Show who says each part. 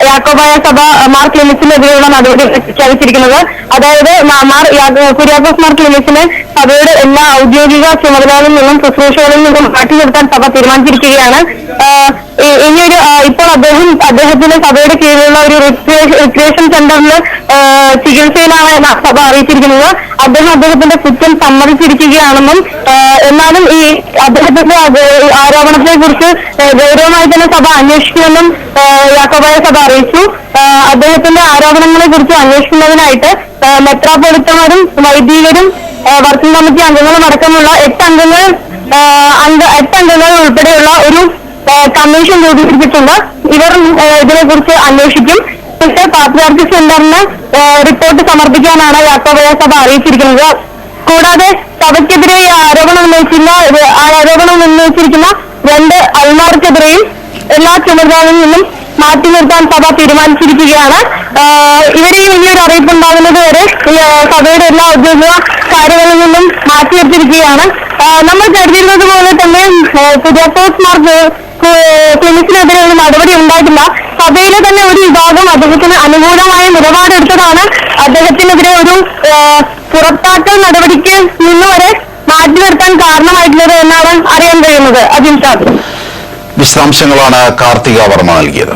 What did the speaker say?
Speaker 1: യാക്കോബായ സഭ മാർ ക്ലിമിസിനെതിരെയുള്ള നടപടി പ്രഖ്യാപിച്ചിരിക്കുന്നത്. അതായത് കുര്യാക്കോസ് മാർ ക്ലിമിസിനെ സഭയുടെ എല്ലാ ഔദ്യോഗിക ചുമതലകളിൽ നിന്നും ശുശ്രൂഷകളിൽ നിന്നും മാറ്റി നിർത്താൻ സഭ തീരുമാനിച്ചിരിക്കുകയാണ്. ഇനിയൊരു ഇപ്പോൾ അദ്ദേഹത്തിന്റെ സഭയുടെ കീഴിലുള്ള ഒരു റിക്രിയേഷൻ സെന്ററിൽ ചികിത്സയിലാണ് സഭ അറിയിച്ചിരിക്കുന്നത്. അദ്ദേഹത്തിന്റെ കുറ്റം സമ്മതിച്ചിരിക്കുകയാണെന്നും എന്നാലും ഈ അദ്ദേഹത്തിന്റെ ആരോപണത്തെ കുറിച്ച് ഗൗരവമായി തന്നെ സഭ അന്വേഷിക്കുമെന്നും യാക്കോബായ സഭ അറിയിച്ചു. അദ്ദേഹത്തിന്റെ ആരോപണങ്ങളെ കുറിച്ച് അന്വേഷിക്കുന്നതിനായിട്ട് മെത്രാപ്പൊലിത്തമാരും വൈദികരും വർക്കിംഗ് കമ്മിറ്റി അംഗങ്ങളും അടക്കമുള്ള 8 അംഗങ്ങൾ ഉൾപ്പെടെയുള്ള ഒരു കമ്മീഷൻ രൂപീകരിച്ചിട്ടുണ്ട്. ഇവർ ഇതിനെക്കുറിച്ച് അന്വേഷിക്കും. പാത്രിയാർക്കി സെന്ററിന് റിപ്പോർട്ട് സമർപ്പിക്കാനാണ് യാക്കോബായ സഭ അറിയിച്ചിരിക്കുന്നത്. കൂടാതെ സഭയ്ക്കെതിരെ ആരോപണം ഉന്നയിച്ചിരിക്കുന്ന 2 അൽമാർക്കെതിരെയും എല്ലാ ചുമതലകളിൽ നിന്നും മാറ്റി നിർത്താൻ സഭ തീരുമാനിച്ചിരിക്കുകയാണ്. ഇവരെയും ഇനിയൊരു അറിയിപ്പുണ്ടാകുന്നത് വരെ സഭയുടെ എല്ലാ ഔദ്യോഗിക കാര്യങ്ങളിൽ നിന്നും മാറ്റി നിർത്തിയിരിക്കുകയാണ്. നമ്മൾ കരുതിയിരുന്നത് പോലെ തന്നെ കുര്യാക്കോസ് മാർ ക്ലിമിസിനെതിരെ ഒരു നടപടി ഉണ്ടായിട്ടില്ല. സഭയിലെ തന്നെ ഒരു വിഭാഗം അദ്ദേഹത്തിന് അനുകൂലമായ നിലപാടെടുത്തതാണ് അദ്ദേഹത്തിനെതിരെ ഒരു പുറത്താക്കൽ നടപടിക്ക് നിന്നുവരെ മാറ്റി നിർത്താൻ കാരണമായിട്ടുള്ളത് എന്നാണ് അറിയാൻ കഴിയുന്നത്. അജിൻഷാദ്.
Speaker 2: വിശദാംശങ്ങളാണ് കാർത്തിക വർമ്മ നൽകിയത്.